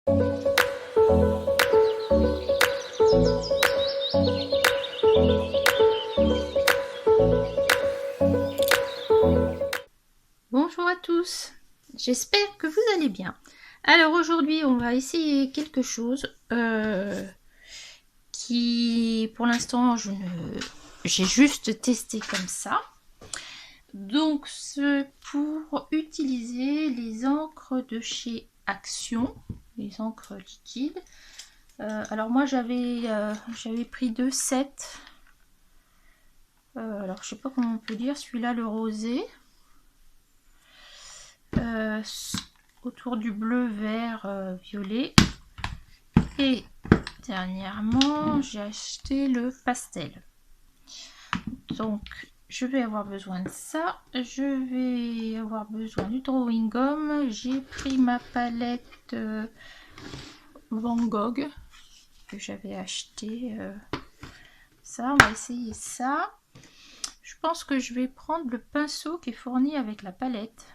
Bonjour à tous, j'espère que vous allez bien. Alors aujourd'hui on va essayer quelque chose qui pour l'instant j'ai juste testé comme ça. Donc c'est pour utiliser les encres de chez Action, les encres liquides. Alors moi j'avais pris 2 sets. Alors je sais pas comment on peut dire, celui-là le rosé. Autour du bleu, vert, violet. Et dernièrement, j'ai acheté le pastel. Donc, je vais avoir besoin de ça. Je vais avoir besoin du drawing gum. J'ai pris ma palette Van Gogh que j'avais acheté. Ça, on va essayer ça. Je pense que je vais prendre le pinceau qui est fourni avec la palette.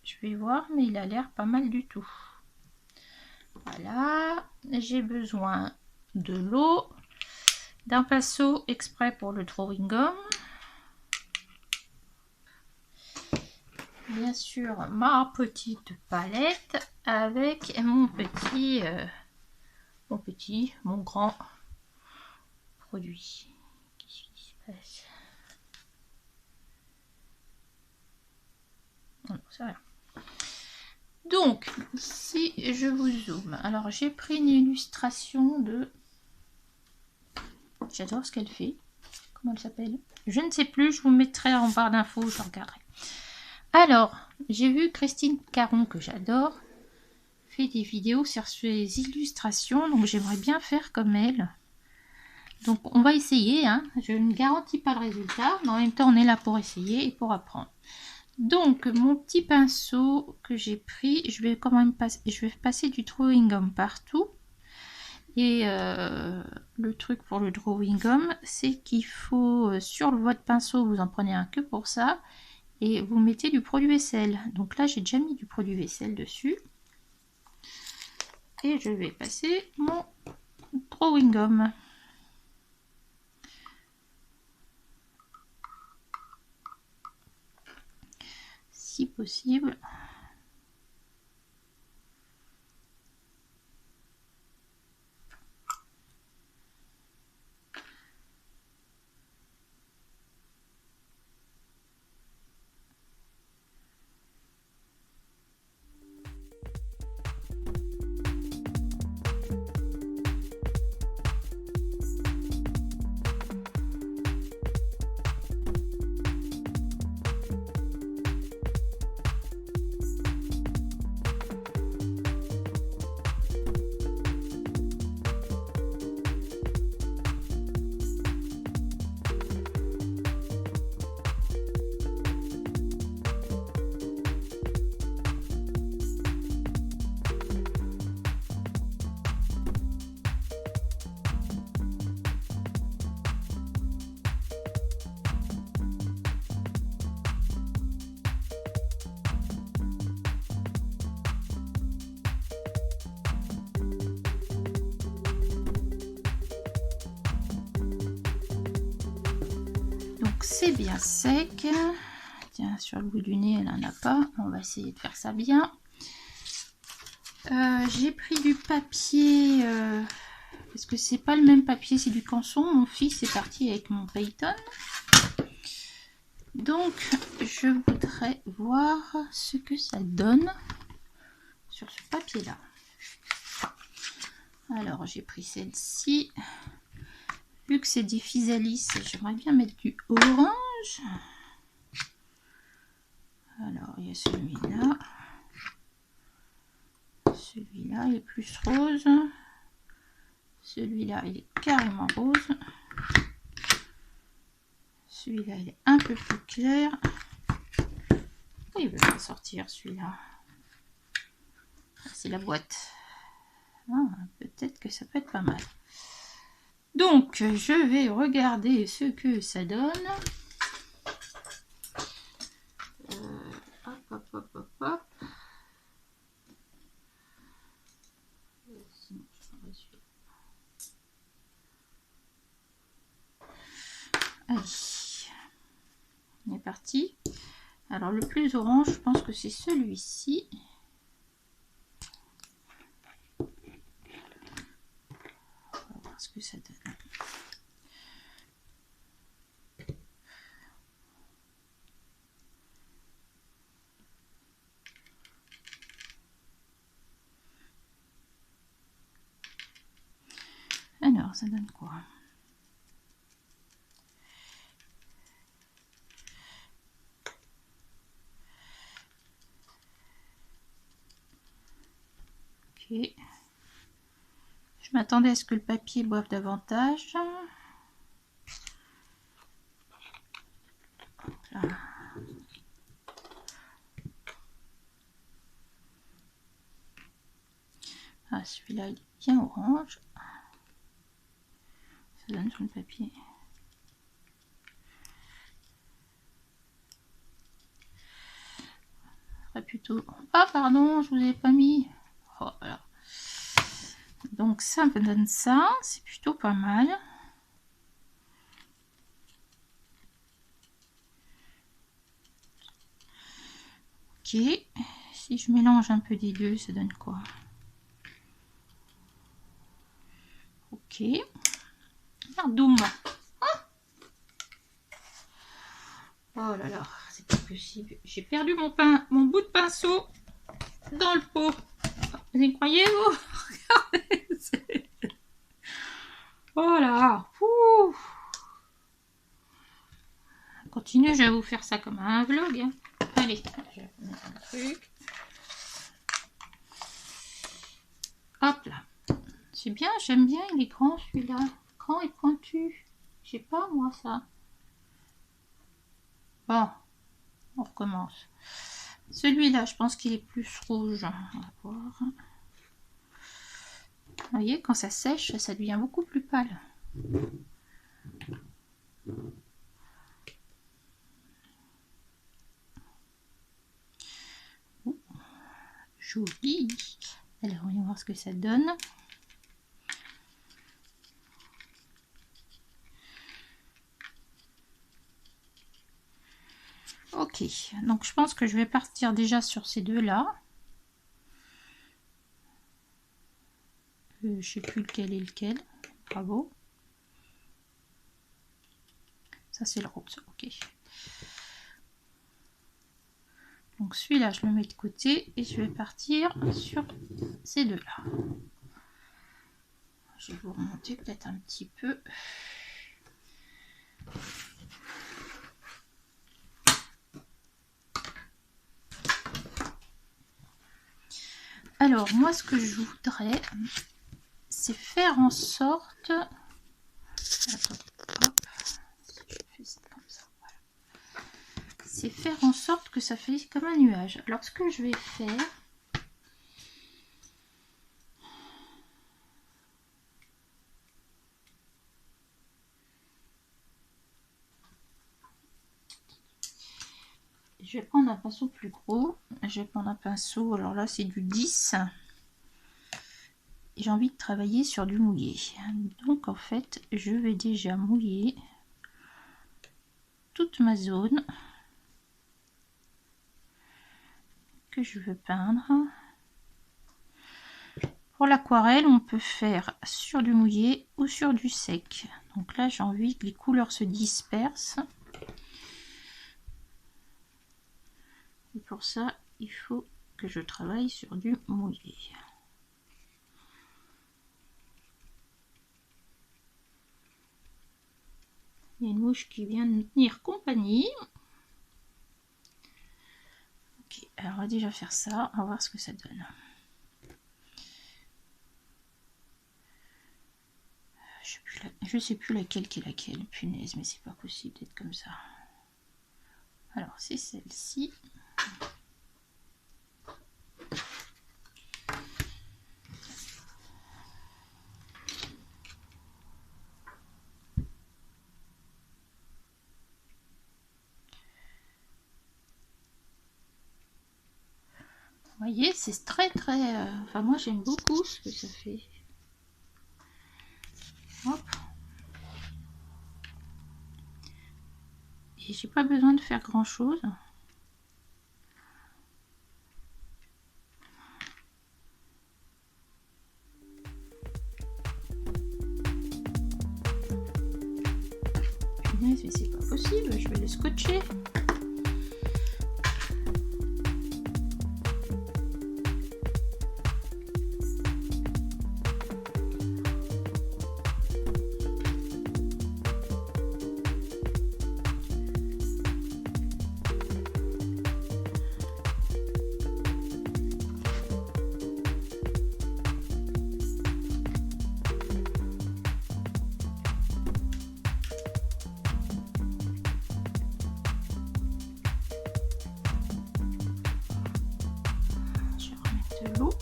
Je vais voir, mais il a l'air pas mal du tout. Voilà, j'ai besoin de l'eau, d'un pinceau exprès pour le drawing gum. Bien sûr, ma petite palette avec mon grand produit. Qu'est-ce qui se passe? Non, c'est rien. Donc, si je vous zoome, alors j'ai pris une illustration de... J'adore ce qu'elle fait. Comment elle s'appelle? Je ne sais plus, je vous mettrai en barre d'infos, je regarderai. Alors, j'ai vu Christine Caron, que j'adore, fait des vidéos sur ses illustrations, donc j'aimerais bien faire comme elle. Donc on va essayer, hein. Je ne garantis pas le résultat, mais en même temps on est là pour essayer et pour apprendre. Donc mon petit pinceau que j'ai pris, je vais passer du drawing gum partout. Et le truc pour le drawing gum, c'est qu'il faut, sur votre pinceau, vous en prenez un que pour ça, et vous mettez du produit vaisselle. Donc là j'ai déjà mis du produit vaisselle dessus. Et je vais passer mon drawing gum. Si possible. Donc c'est bien sec. Tiens, sur le bout du nez, elle n'en a pas. On va essayer de faire ça bien. J'ai pris du papier, parce que c'est pas le même papier, c'est du Canson. Mon fils est parti avec mon Payton. Donc je voudrais voir ce que ça donne sur ce papier là. Alors j'ai pris celle-ci. Vu que c'est des physalis, j'aimerais bien mettre du orange. Alors il y a celui-là. Celui-là il est plus rose. Celui-là il est carrément rose. Celui-là il est un peu plus clair. Oui, il veut pas sortir celui-là. C'est la boîte. Ah, peut-être que ça peut être pas mal. Donc je vais regarder ce que ça donne. Hop, hop, hop, hop, hop. Allez, on est parti. Alors le plus orange, je pense que c'est celui-ci. On va voir ce que ça donne. Alors, ça donne quoi? Ok. Je m'attendais à ce que le papier boive davantage. Là. Ah, celui-là, il est bien orange. Ça donne sur le papier. Plutôt. Ah, pardon, je vous ai pas mis. Oh, voilà. Donc, ça me donne ça. C'est plutôt pas mal. Ok. Si je mélange un peu des deux, ça donne quoi? Ok. Merdoum. Ah, oh là là, c'est pas possible. J'ai perdu mon bout de pinceau dans le pot. Vous y croyez, vous? Regardez. Voilà. Ouh. Continue, je vais vous faire ça comme un vlog. Allez, je vais mettre un truc. Hop là. C'est bien, j'aime bien, il est grand celui-là. Grand et pointu. Je sais pas moi ça. Bon, on recommence. Celui-là, je pense qu'il est plus rouge. On va voir. Vous voyez, quand ça sèche, ça devient beaucoup plus pâle. Oh, joli. Alors, on va voir ce que ça donne. Ok, donc je pense que je vais partir déjà sur ces deux-là. Je sais plus lequel est lequel. Bravo. Ça c'est le rose, ok. Donc celui-là, je le mets de côté et je vais partir sur ces deux-là. Je vais vous remonter peut-être un petit peu. Alors, moi, ce que je voudrais, c'est faire en sorte... C'est faire en sorte que ça fait comme un nuage. Alors, ce que je vais faire... Je vais prendre un pinceau plus gros. Je vais prendre un pinceau, alors là, c'est du 10. J'ai envie de travailler sur du mouillé. Donc, en fait, je vais déjà mouiller toute ma zone que je veux peindre. Pour l'aquarelle, on peut faire sur du mouillé ou sur du sec. Donc là, j'ai envie que les couleurs se dispersent. Et pour ça, il faut que je travaille sur du mouillé. Il y a une mouche qui vient de nous tenir compagnie. Ok, alors on va déjà faire ça. On va voir ce que ça donne. Je sais plus laquelle qui est laquelle. Punaise, mais c'est pas possible d'être comme ça. Alors, c'est celle-ci. Vous voyez, c'est très très... Enfin, moi j'aime beaucoup ce que ça fait. Hop. Et j'ai pas besoin de faire grand chose. Mais c'est pas possible, je vais le scotcher. L'eau.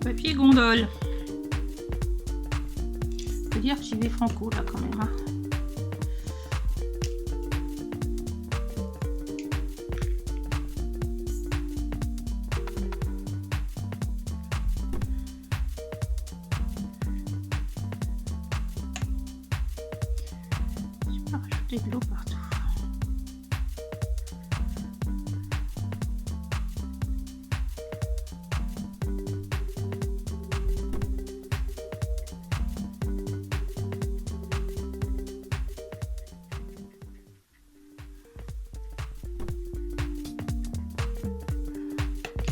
Papier gondole. Je peux dire que j'y vais franco là quand même. Hein. Je vais pas rajouter de l'eau partout.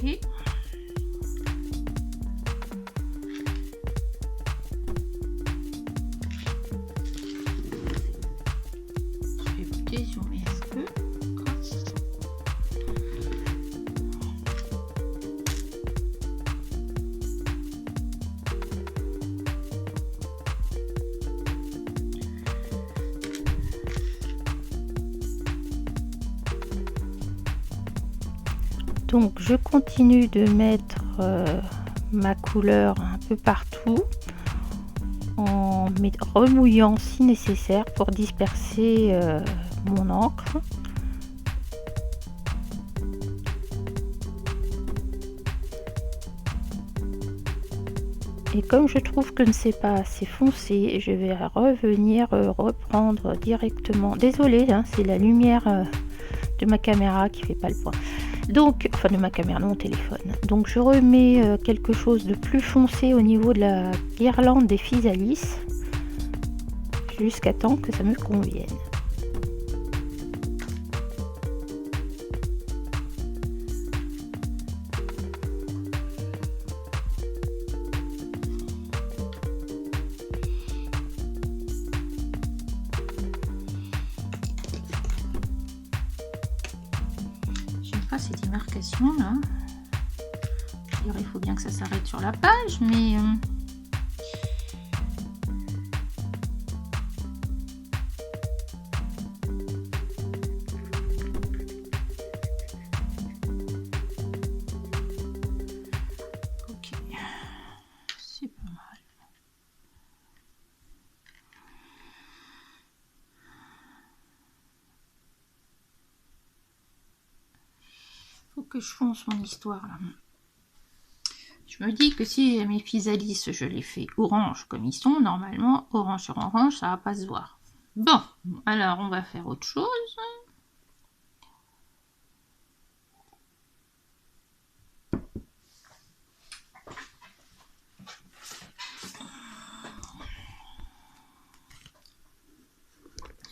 Okay. Je vais vous dézoomer un peu. Donc je continue de mettre ma couleur un peu partout en remouillant si nécessaire pour disperser mon encre. Et comme je trouve que c'est pas assez foncé, je vais revenir reprendre directement. Désolée, hein, c'est la lumière de ma caméra qui fait pas le point. Donc, enfin de ma caméra, de mon téléphone. Donc je remets quelque chose de plus foncé au niveau de la guirlande des physalis jusqu'à temps que ça me convienne. Ces démarcations là, il faut bien que ça s'arrête sur la page, mais ok, c'est pas mal. Que je fonce mon histoire là. Je me dis que si mes physalis je les fais orange comme ils sont, normalement orange sur orange ça va pas se voir. Bon, alors on va faire autre chose.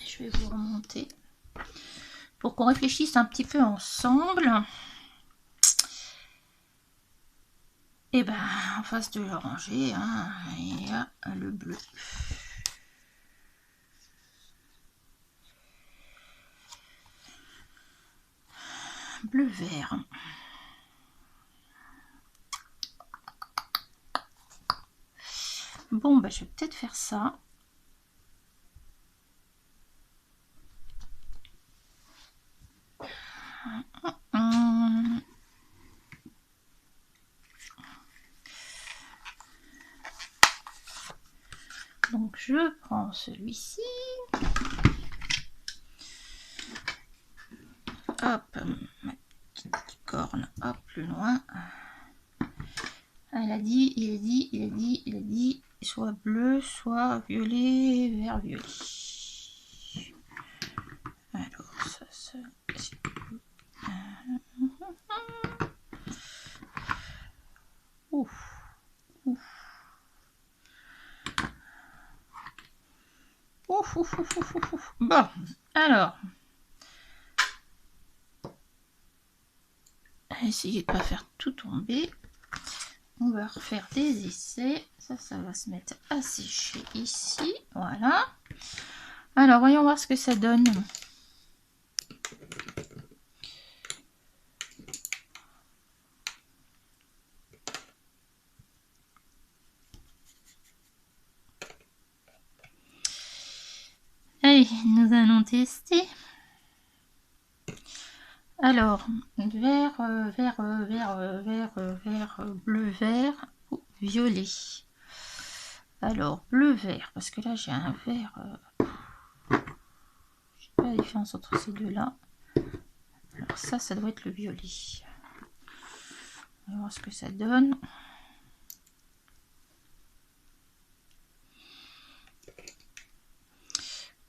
Je vais vous remonter pour qu'on réfléchisse un petit peu ensemble. Et ben en face de l'oranger, hein, il y a le bleu. Bleu-vert. Bon, bah, je vais peut-être faire ça. Donc, je prends celui-ci. Hop, ma petite corne, hop, plus loin. Elle a dit, il a dit, soit bleu, soit violet, vert, violet. Alors, ça, c'est... Ouf, ouf. Ouf, ouf, ouf, ouf, ouf, ouf. Bon, alors... Essayez de pas faire tout tomber. On va refaire des essais. Ça va se mettre à sécher ici. Voilà. Alors, voyons voir ce que ça donne. Allez, nous allons tester. Alors, vert, bleu, vert ou violet. Alors, bleu, vert, parce que là j'ai un vert. Je sais pas la différence entre ces deux-là. Alors ça doit être le violet. On va voir ce que ça donne.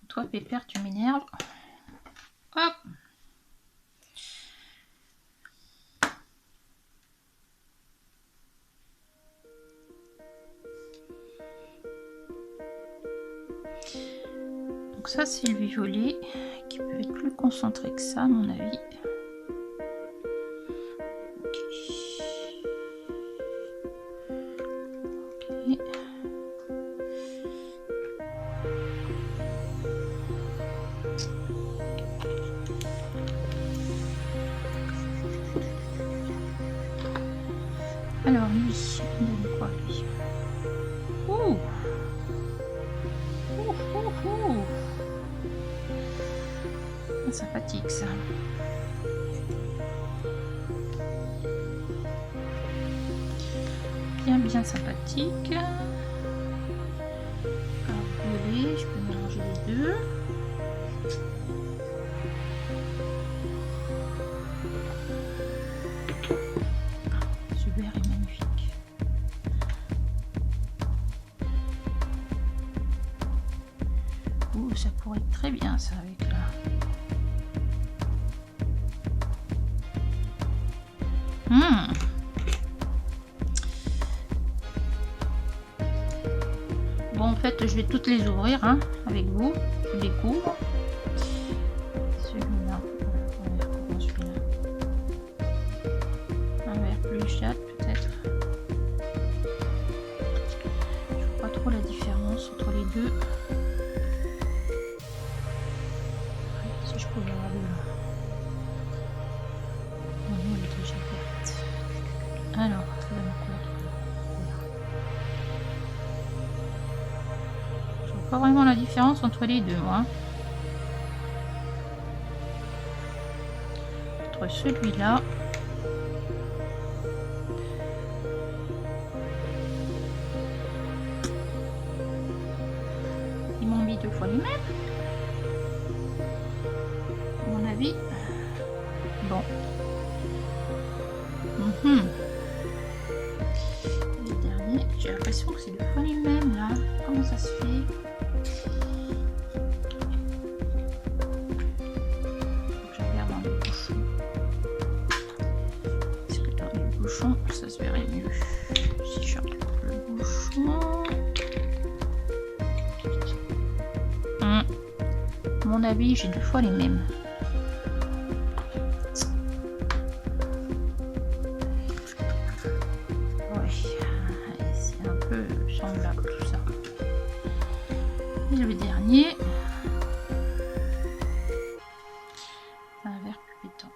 Toi, Pépère, tu m'énerves. Hop! Donc ça, c'est le violet qui peut être plus concentré que ça, à mon avis. Okay. Alors lui, il donne quoi lui? Ouh! Sympathique ça. Bien sympathique. Alors violet, je peux mélanger les deux. Ce vert est magnifique. Ouh, ça pourrait être très bien ça avec là. Bon, en fait, je vais toutes les ouvrir hein, avec vous. Je découvre. Celui-là, celui-là. Un vert plus jaune peut-être. Je vois pas trop la différence entre les deux. Si je pouvais avoir de là. Non, elle est déjà verte. Alors, ça donne quoi? Je vois pas vraiment la différence entre les deux, moi. Entre celui-là. Ils m'ont mis deux fois les mêmes. À mon avis. Bon. Les derniers, j'ai l'impression que c'est deux fois les mêmes là. Comment ça se fait? Je regarde dans les bouchons. Est-ce que dans les bouchons, ça se verrait mieux? Si je regarde le bouchon. À mon avis, j'ai deux fois les mêmes. Tout ça. Et le dernier, un vert plus pétant.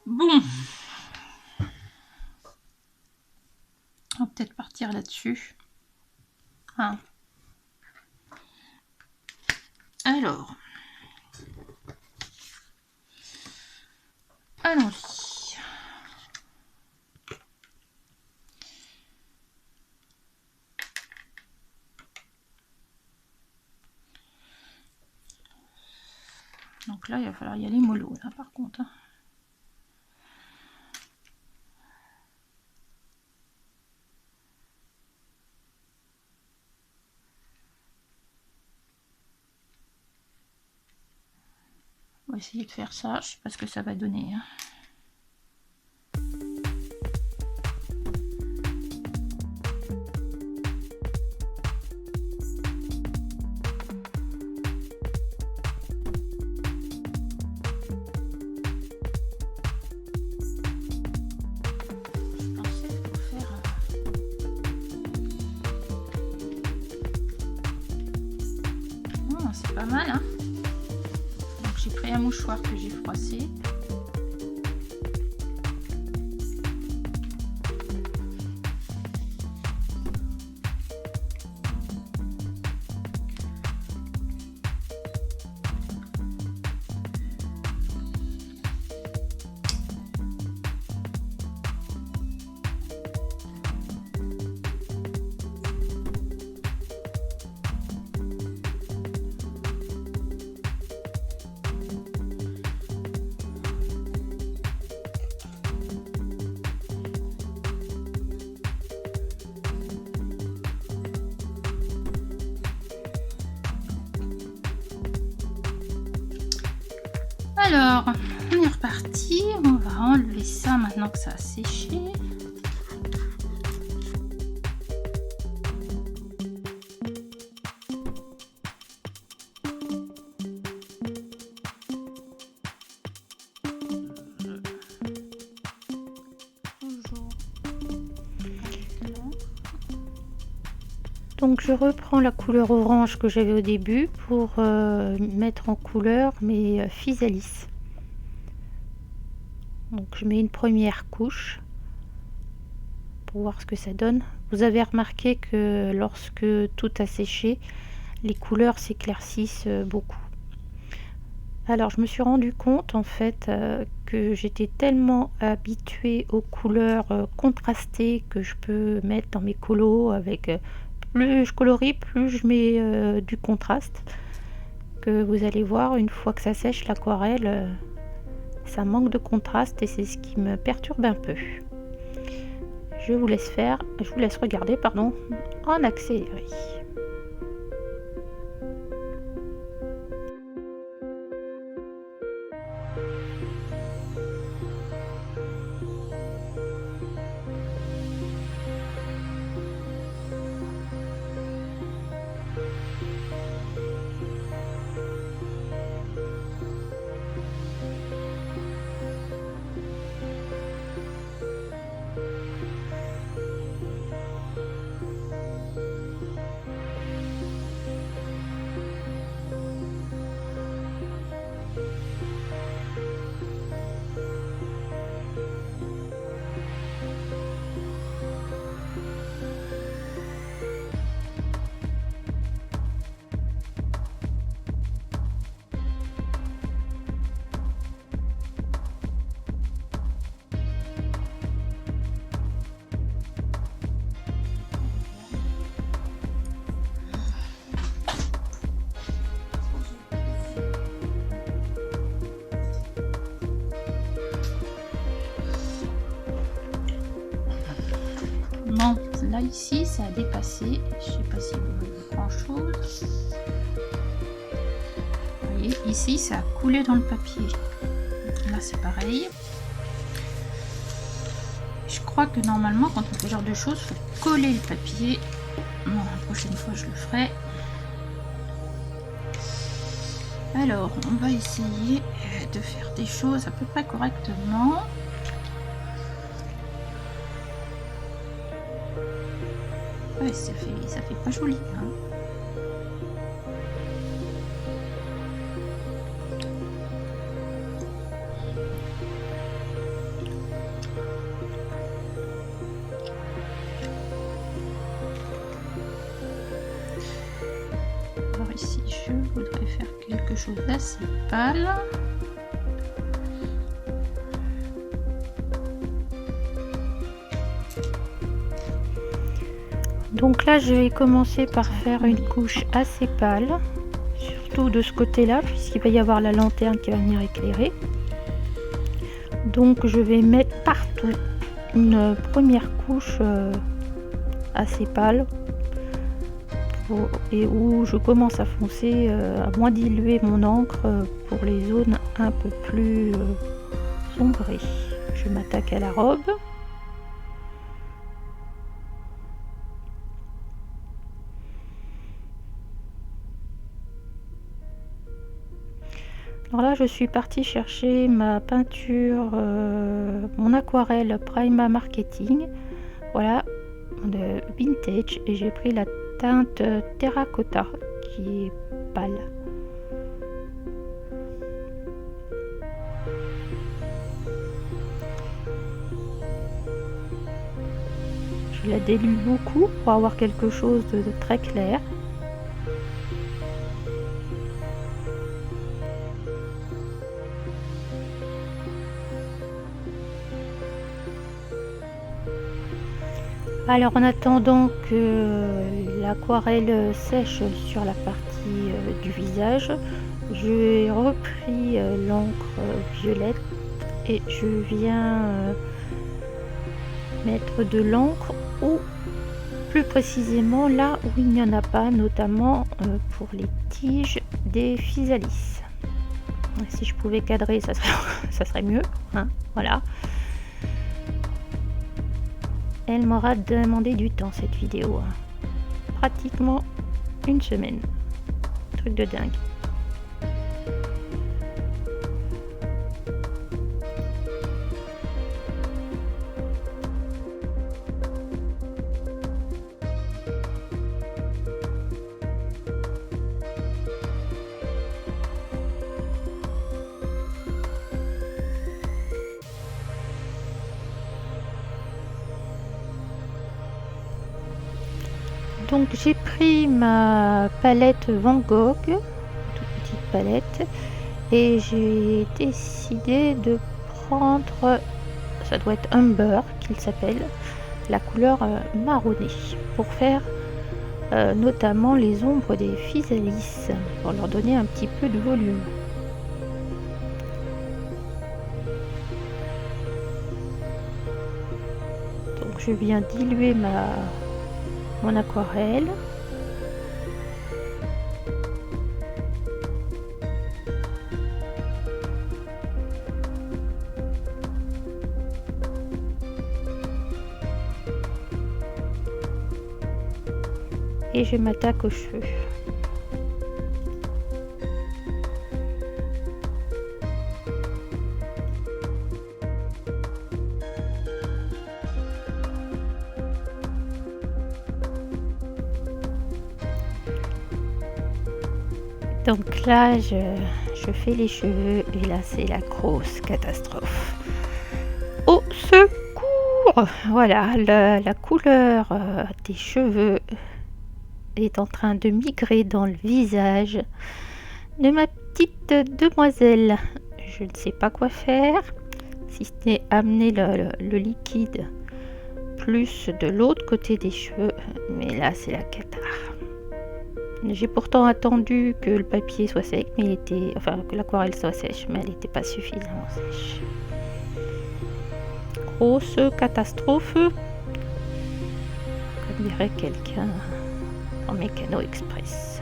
Bon, hop, peut-être partir là-dessus. Ah. Alors, allons-y. Donc là, il va falloir y aller mollo, là, par contre. On va essayer de faire ça, je sais pas ce que ça va donner. Hein. C'est pas mal, hein. Donc j'ai pris un mouchoir que j'ai froissé. Alors, on est reparti. On va enlever ça maintenant que ça a séché. Donc je reprends la couleur orange que j'avais au début pour mettre en couleur mes physalis. Donc je mets une première couche pour voir ce que ça donne. Vous avez remarqué que lorsque tout a séché, les couleurs s'éclaircissent beaucoup. Alors je me suis rendu compte en fait que j'étais tellement habituée aux couleurs contrastées que je peux mettre dans mes colos avec... plus je colorie, plus je mets du contraste, que vous allez voir une fois que ça sèche l'aquarelle, ça manque de contraste et c'est ce qui me perturbe un peu. Je vous laisse regarder pardon, en accéléré. Bon, là ici ça a dépassé, je sais pas si vous voyez grand chose. Vous voyez, ici ça a coulé dans le papier. Là c'est pareil. Je crois que normalement quand on fait ce genre de choses, il faut coller le papier. Bon, la prochaine fois je le ferai. Alors, on va essayer de faire des choses à peu près correctement. Ouais, ça fait pas joli, hein. chose d'assez pâle. Donc là, je vais commencer par faire une couche assez pâle, surtout de ce côté-là, puisqu'il va y avoir la lanterne qui va venir éclairer. Donc je vais mettre partout une première couche assez pâle, et où je commence à foncer, à moins diluer mon encre pour les zones un peu plus sombrées. Je m'attaque à la robe. Alors là, je suis partie chercher ma peinture, mon aquarelle Prima Marketing, voilà, de vintage, et j'ai pris la teinte terracotta qui est pâle. Je la dilue beaucoup pour avoir quelque chose de très clair. Alors en attendant que l'aquarelle sèche sur la partie du visage, j'ai repris l'encre violette et je viens mettre de l'encre, ou plus précisément là où il n'y en a pas, notamment pour les tiges des physalis. Si je pouvais cadrer, ça serait mieux, hein, voilà. Elle m'aura demandé du temps cette vidéo, hein. Pratiquement une semaine, truc de dingue. Donc j'ai pris ma palette Van Gogh, toute petite palette, et j'ai décidé de prendre, ça doit être Umber qu'il s'appelle, la couleur marronnée, pour faire notamment les ombres des physalis, pour leur donner un petit peu de volume. Donc je viens diluer mon aquarelle. Et je m'attaque aux cheveux. Donc là, je fais les cheveux et là, c'est la grosse catastrophe. Au secours! Voilà, la couleur des cheveux est en train de migrer dans le visage de ma petite demoiselle. Je ne sais pas quoi faire, si ce n'est amener le liquide plus de l'autre côté des cheveux, mais là, c'est la cata. J'ai pourtant attendu que le papier soit sec, mais il était, enfin que l'aquarelle soit sèche, mais elle n'était pas suffisamment sèche. Grosse catastrophe, comme dirait quelqu'un en Mécano Express.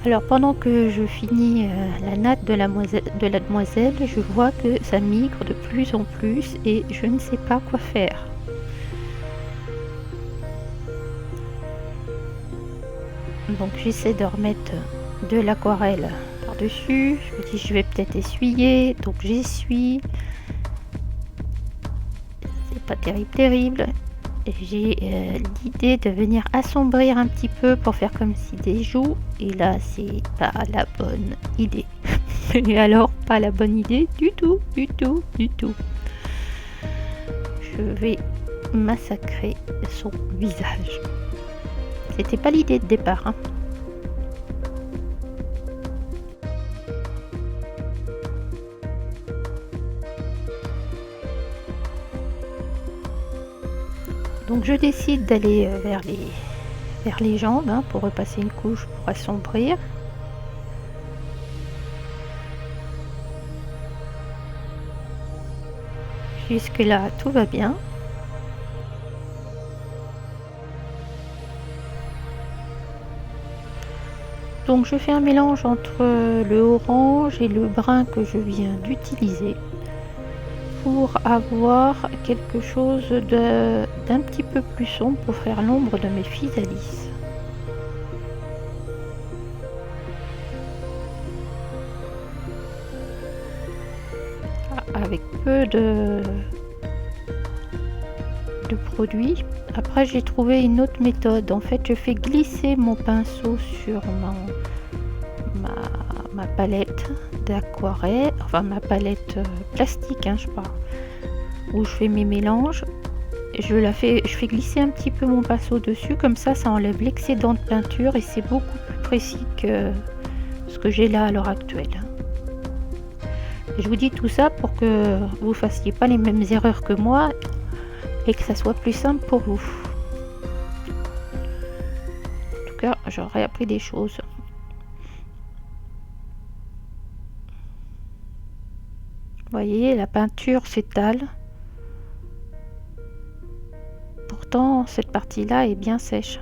Alors pendant que je finis la natte de la demoiselle, je vois que ça migre de plus en plus et je ne sais pas quoi faire. Donc j'essaie de remettre de l'aquarelle par-dessus. Je me dis je vais peut-être essuyer, donc j'essuie. C'est pas terrible. J'ai l'idée de venir assombrir un petit peu pour faire comme si des joues, et là c'est pas la bonne idée. Et alors pas la bonne idée du tout. je vais massacrer son visage. C'était pas l'idée de départ, hein. Donc je décide d'aller vers les jambes, hein, pour repasser une couche pour assombrir. Jusque là tout va bien. Donc je fais un mélange entre le orange et le brun que je viens d'utiliser pour avoir quelque chose d'un petit peu plus sombre pour faire l'ombre de mes physalis. Avec peu de produits. Après j'ai trouvé une autre méthode. En fait je fais glisser mon pinceau sur ma palette d'aquarelle, enfin ma palette plastique, hein, je parle, où je fais mes mélanges. Je fais glisser un petit peu mon pinceau dessus, comme ça enlève l'excédent de peinture et c'est beaucoup plus précis que ce que j'ai là à l'heure actuelle. Et je vous dis tout ça pour que vous fassiez pas les mêmes erreurs que moi et que ça soit plus simple pour vous. En tout cas, j'aurais appris des choses. Vous voyez, la peinture s'étale. Pourtant, cette partie-là est bien sèche.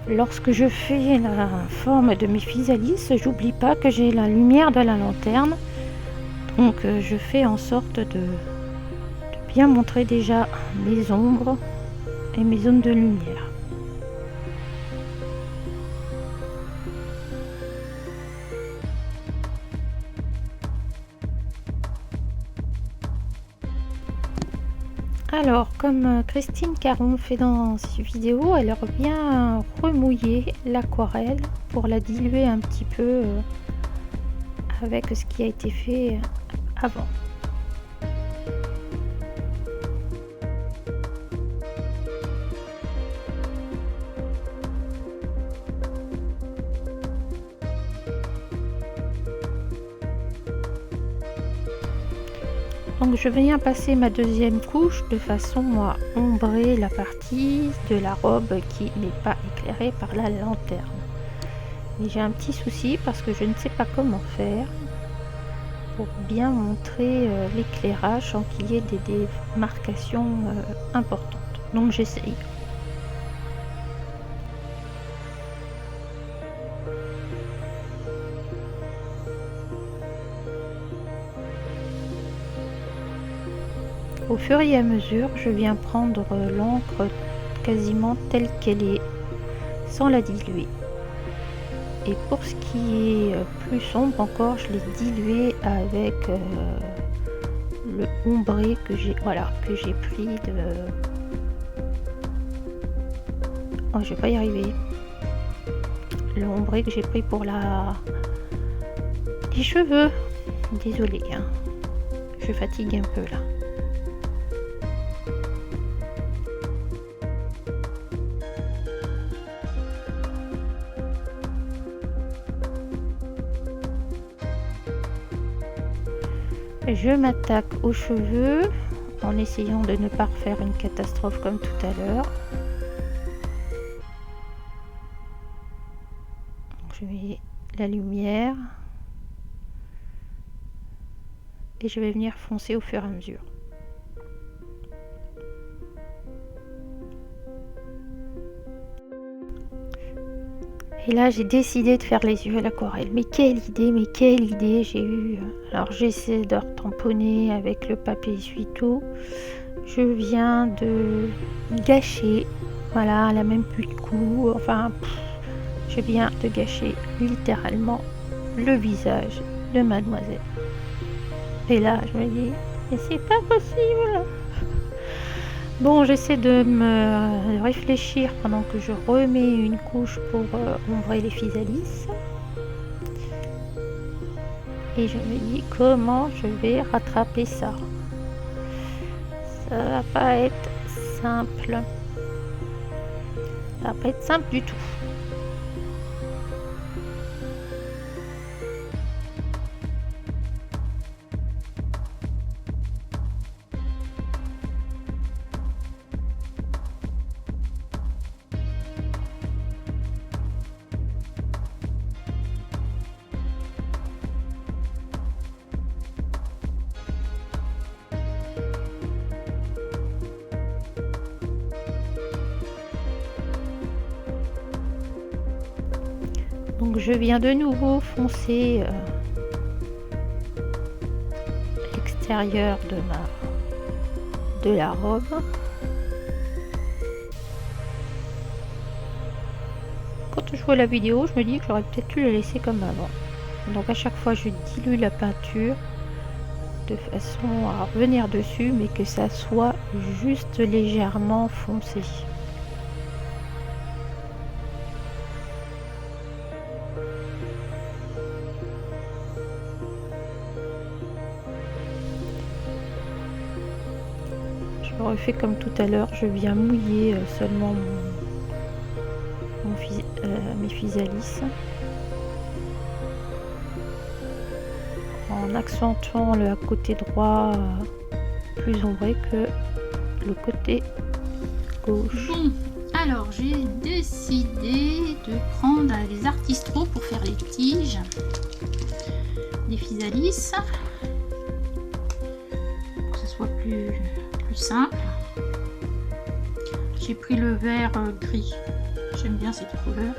Lorsque je fais la forme de mes physalis, j'oublie pas que j'ai la lumière de la lanterne. Donc je fais en sorte de bien montrer déjà mes ombres et mes zones de lumière. Alors, comme Christine Caron fait dans ses vidéos, elle revient remouiller l'aquarelle pour la diluer un petit peu avec ce qui a été fait avant. Donc je viens passer ma deuxième couche de façon à ombrer la partie de la robe qui n'est pas éclairée par la lanterne. Mais j'ai un petit souci parce que je ne sais pas comment faire pour bien montrer l'éclairage sans qu'il y ait des démarcations importantes. Donc j'essaye. Au fur et à mesure, je viens prendre l'encre quasiment telle qu'elle est, sans la diluer. Et pour ce qui est plus sombre encore, je l'ai dilué avec le ombré que j'ai pris de... Oh, je vais pas y arriver. Le ombré que j'ai pris pour les cheveux. Désolée, hein. Je fatigue un peu là. Je m'attaque aux cheveux en essayant de ne pas refaire une catastrophe comme tout à l'heure. Je mets la lumière et je vais venir foncer au fur et à mesure. Et là, j'ai décidé de faire les yeux à l'aquarelle. Mais quelle idée j'ai eu. Alors, j'essaie de retamponner avec le papier essuie-tout. Je viens de gâcher. Voilà, elle a même plus de cou. Enfin, je viens de gâcher littéralement le visage de mademoiselle. Et là, je me dis, mais c'est pas possible. Bon, j'essaie de me réfléchir pendant que je remets une couche pour ombrer les physalis. Et je me dis comment je vais rattraper ça. Ça va pas être simple. Ça va pas être simple du tout. Donc je viens de nouveau foncer l'extérieur de la robe. Quand je vois la vidéo, je me dis que j'aurais peut-être dû la laisser comme avant. Donc à chaque fois je dilue la peinture de façon à revenir dessus, mais que ça soit juste légèrement foncé. Je refais comme tout à l'heure, je viens mouiller seulement mes physalis en accentuant le côté droit plus ombré que le côté gauche. Bon, alors j'ai décidé de prendre les Artistro pour faire les tiges des physalis, pour que ce soit plus simple. J'ai pris le vert gris, j'aime bien cette couleur.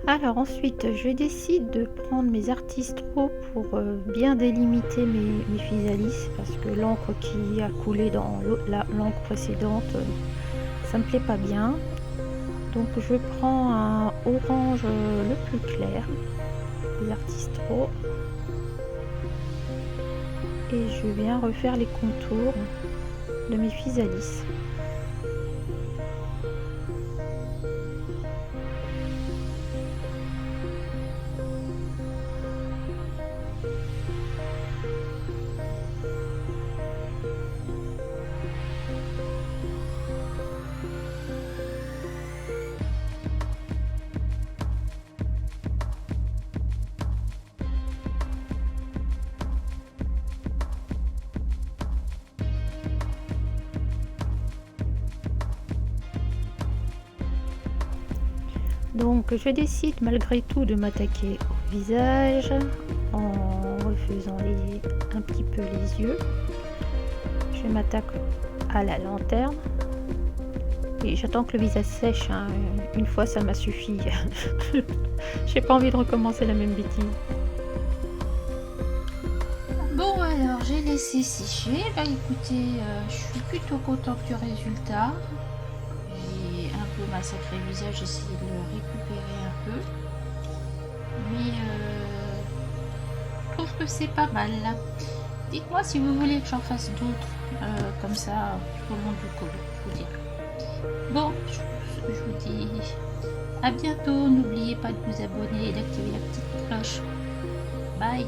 Alors ensuite, je décide de prendre mes Artistro pour bien délimiter mes physalis, parce que l'encre qui a coulé dans l'encre précédente, ça me plaît pas bien. Donc je prends un orange le plus clair, les Artistro, et je viens refaire les contours de mes physalis. Donc je décide malgré tout de m'attaquer au visage en refaisant un petit peu les yeux. Je m'attaque à la lanterne et j'attends que le visage sèche, hein. Une fois ça m'a suffi. J'ai pas envie de recommencer la même bêtise. Bon alors j'ai laissé sécher. Bah écoutez, je suis plutôt contente du résultat. J'ai un peu massacré le visage, j'ai essayé de le récupérer un peu. Mais je trouve que c'est pas mal. Dites-moi si vous voulez que j'en fasse d'autres comme ça tout au long du cours, je vous dirai. Bon, je vous dis à bientôt. N'oubliez pas de vous abonner et d'activer la petite cloche. Bye.